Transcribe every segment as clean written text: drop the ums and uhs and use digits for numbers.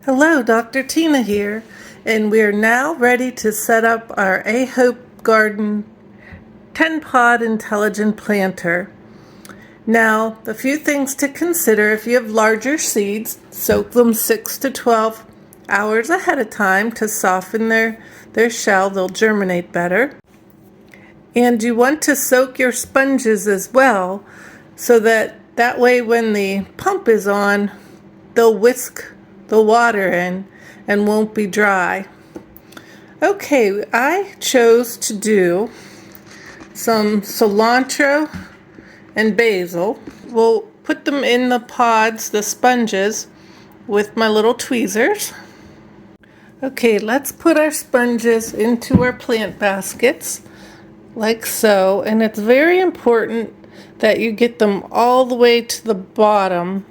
Hello, Dr. Tina here, and we're now ready to set up our Ahopegarden 10-pod intelligent planter. Now, a few things to consider: if you have larger seeds, soak them 6 to 12 hours ahead of time to soften their shell. They'll germinate better. And you want to soak your sponges as well, so that way when the pump is on, they'll whisk the water in and won't be dry. Okay, I chose to do some cilantro and basil. We'll put them in the pods, the sponges, with my little tweezers. Okay, let's put our sponges into our plant baskets, like so. And it's very important that you get them all the way to the bottom.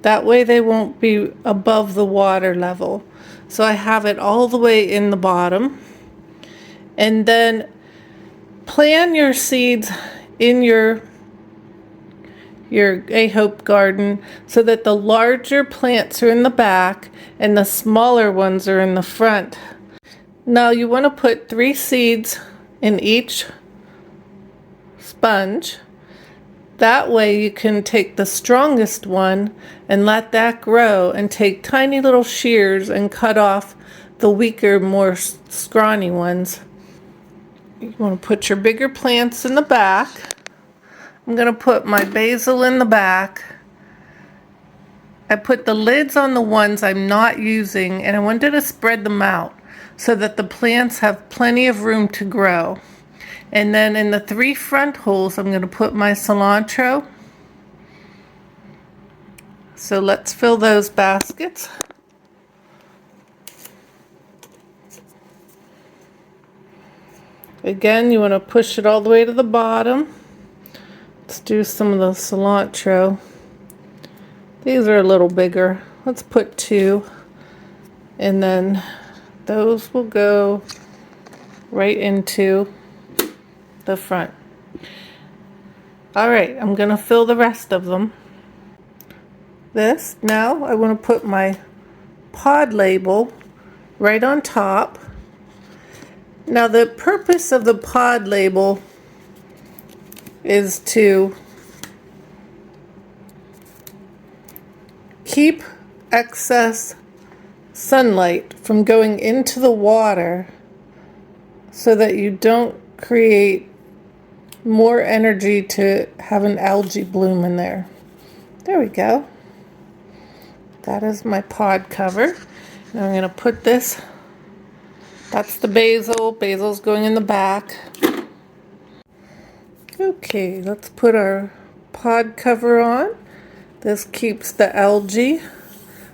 That way they won't be above the water level. So I have it all the way in the bottom. And then plant your seeds in your Ahopegarden so that the larger plants are in the back and the smaller ones are in the front. Now you want to put 3 seeds in each sponge. That way you can take the strongest one and let that grow and take tiny little shears and cut off the weaker, more scrawny ones. You want to put your bigger plants in the back. I'm going to put my basil in the back. I put the lids on the ones I'm not using, and I wanted to spread them out so that the plants have plenty of room to grow. And then in the 3 front holes, I'm going to put my cilantro. So let's fill those baskets. Again, you want to push it all the way to the bottom. Let's do some of the cilantro. These are a little bigger. Let's put 2. And then those will go right into the front. Alright, I'm going to fill the rest of them. Now I want to put my pod label right on top. Now the purpose of the pod label is to keep excess sunlight from going into the water so that you don't create more energy to have an algae bloom in there. There we go. That is my pod cover. Now I'm going to put this, that's the basil. Basil's going in the back. Okay, let's put our pod cover on. This keeps the algae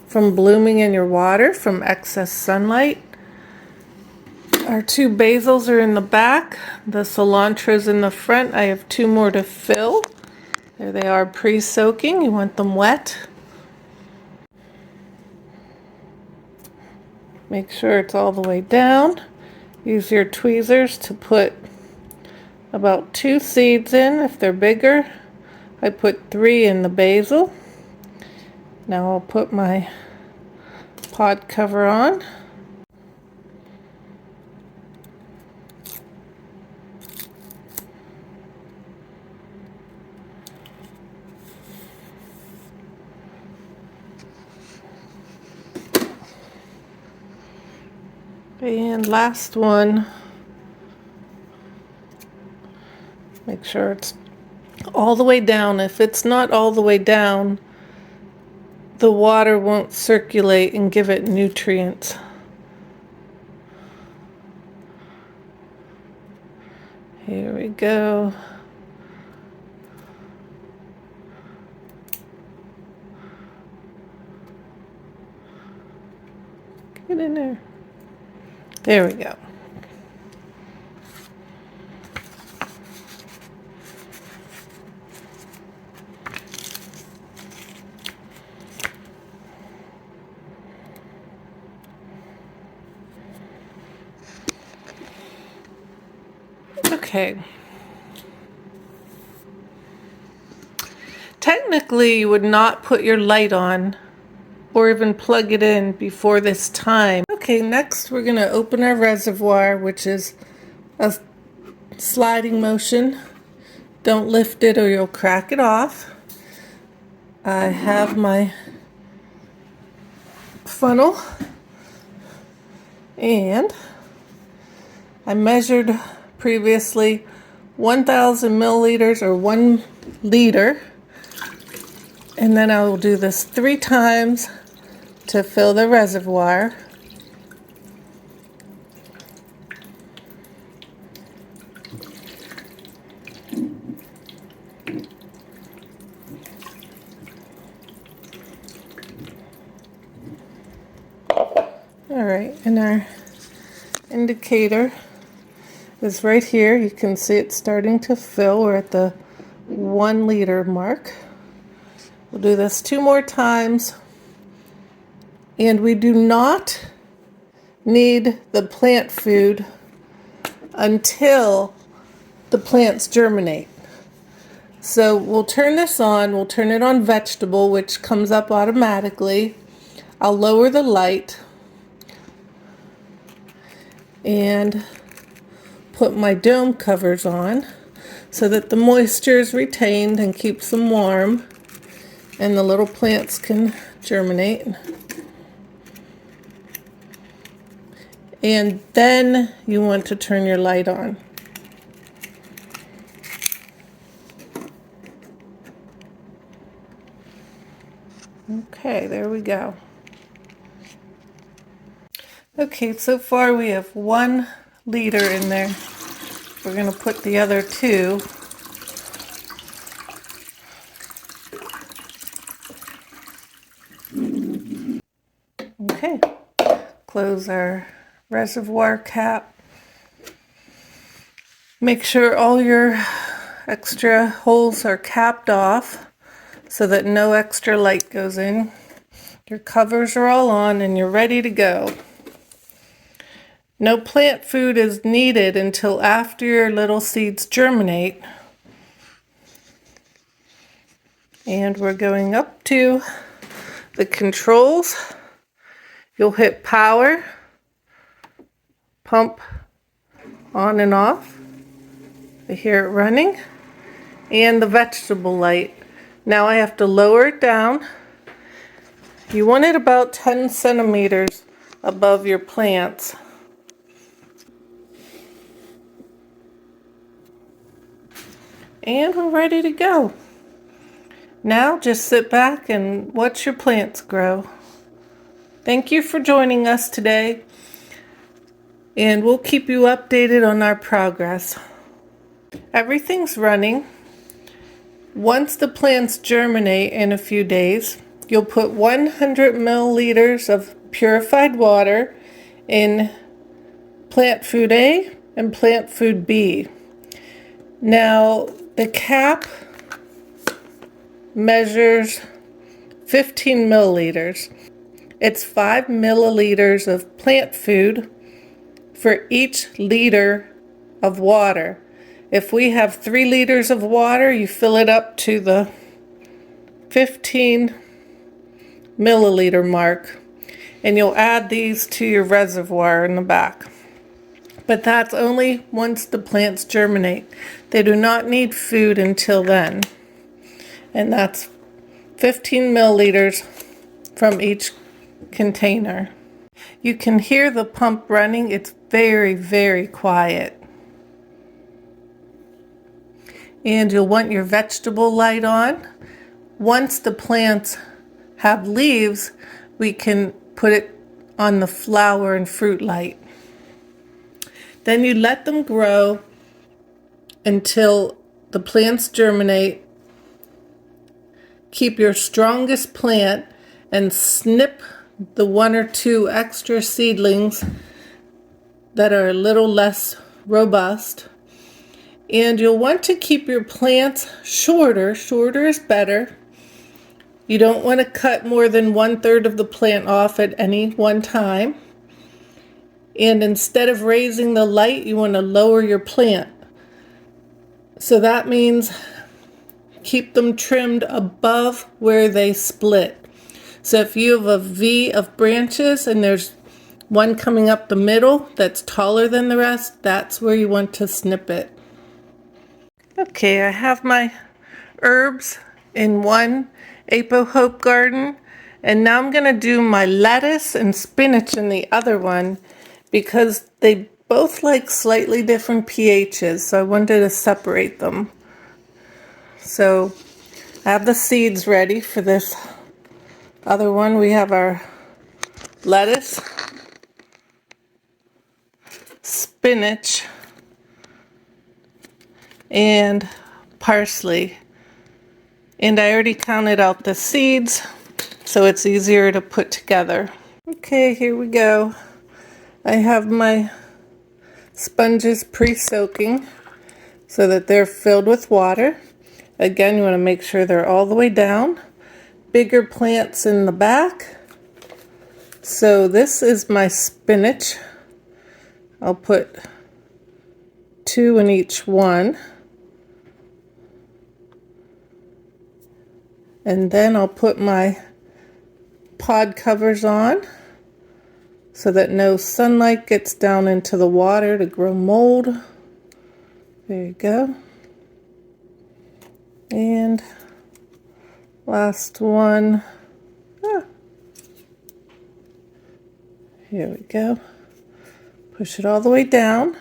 from blooming in your water from excess sunlight. Our 2 basils are in the back. The cilantro's in the front. I have 2 more to fill. There they are, pre-soaking. You want them wet. Make sure it's all the way down. Use your tweezers to put about 2 seeds in if they're bigger. I put 3 in the basil. Now I'll put my pod cover on. And last one, make sure it's all the way down. If it's not all the way down, the water won't circulate and give it nutrients. Here we go. Get in there. There we go. Okay. Technically, you would not put your light on or even plug it in before this time. Okay, next we're going to open our reservoir, which is a sliding motion. Don't lift it or you'll crack it off. I have my funnel and I measured previously 1,000 milliliters or 1 liter, and then I will do this 3 times to fill the reservoir. Alright, and our indicator is right here. You can see it's starting to fill. We're at the 1 liter mark. We'll do this 2 more times, and we do not need the plant food until the plants germinate. So we'll turn this on. We'll turn it on vegetable, which comes up automatically. I'll lower the light and put my dome covers on so that the moisture is retained and keeps them warm and the little plants can germinate. And then you want to turn your light on. Okay, there we go. Okay, so far we have 1 liter in there. We're going to put the other 2. Okay, close our reservoir cap. Make sure all your extra holes are capped off so that no extra light goes in. Your covers are all on and you're ready to go. No plant food is needed until after your little seeds germinate. And we're going up to the controls. You'll hit power, pump on and off. You hear it running. And the vegetable light. Now I have to lower it down. You want it about 10 centimeters above your plants. And we're ready to go. Now just sit back and watch your plants grow. Thank you for joining us today, and we'll keep you updated on our progress. Everything's running. Once the plants germinate in a few days, you'll put 100 milliliters of purified water in plant food A and plant food B. Now, the cap measures 15 milliliters. It's 5 milliliters of plant food for each liter of water. If we have 3 liters of water, you fill it up to the 15 milliliter mark, and you'll add these to your reservoir in the back. But that's only once the plants germinate. They do not need food until then. And that's 15 milliliters from each container. You can hear the pump running. It's very, very quiet. And you'll want your vegetable light on. Once the plants have leaves, we can put it on the flower and fruit light. Then you let them grow until the plants germinate. Keep your strongest plant and snip the 1 or 2 extra seedlings that are a little less robust. And you'll want to keep your plants shorter. Shorter is better. You don't want to cut more than 1/3 of the plant off at any one time. And instead of raising the light, you want to lower your plant. So that means keep them trimmed above where they split. So if you have a V of branches and there's one coming up the middle that's taller than the rest, that's where you want to snip it. Okay, I have my herbs in one Ahopegarden, and now I'm going to do my lettuce and spinach in the other one because they both like slightly different pHs, so I wanted to separate them. So I have the seeds ready for this other one. We have our lettuce, spinach, and parsley. And I already counted out the seeds, so it's easier to put together. Okay, here we go. I have my sponges pre-soaking so that they're filled with water. Again, you want to make sure they're all the way down. Bigger plants in the back. So this is my spinach. I'll put 2 in each one. And then I'll put my pod covers on so that no sunlight gets down into the water to grow mold. There you go. And last one. Here we go. Push it all the way down.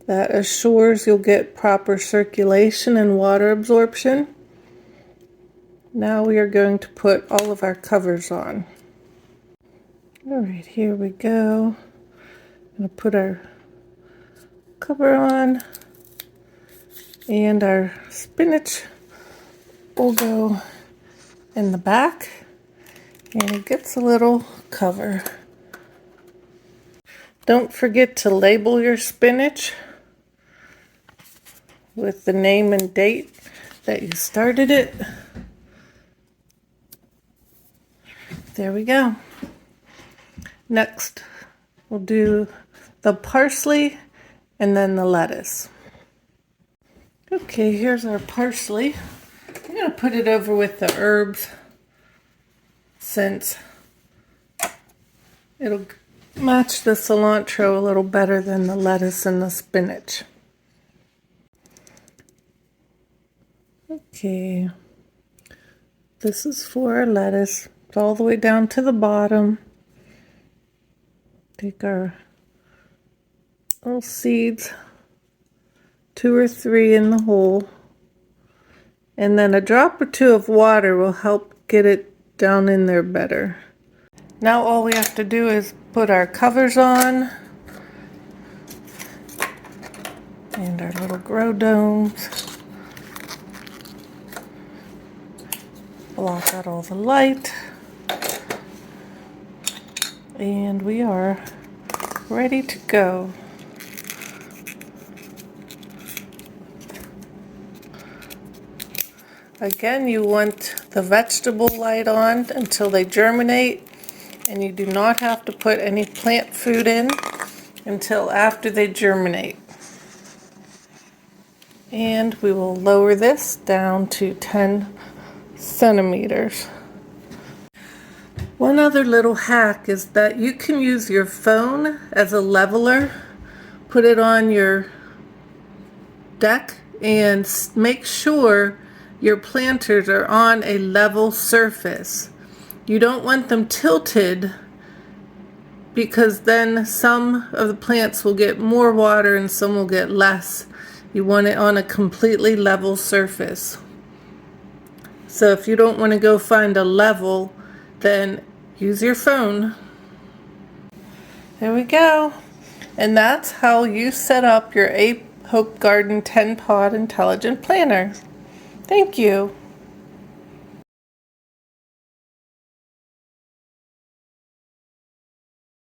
That assures you'll get proper circulation and water absorption. Now we are going to put all of our covers on. All right, here we go. I'm going to put our cover on, and our spinach will go in the back, and it gets a little cover. Don't forget to label your spinach with the name and date that you started it. There we go. Next, we'll do the parsley and then the lettuce. Okay, here's our parsley. I'm going to put it over with the herbs since it'll match the cilantro a little better than the lettuce and the spinach. Okay, this is for our lettuce. It's all the way down to the bottom. Take our little seeds, 2 or 3 in the hole, and then a drop or 2 of water will help get it down in there better. Now all we have to do is put our covers on and our little grow domes. Block out all the light, and we are ready to go. Again, you want the vegetable light on until they germinate, and you do not have to put any plant food in until after they germinate. And we will lower this down to 10 centimeters. One other little hack is that you can use your phone as a leveler. Put it on your deck and make sure your planters are on a level surface. You don't want them tilted because then some of the plants will get more water and some will get less. You want it on a completely level surface. So if you don't want to go find a level, then use your phone. There we go. And that's how you set up your Ahopegarden 10-pot intelligent planter. Thank you.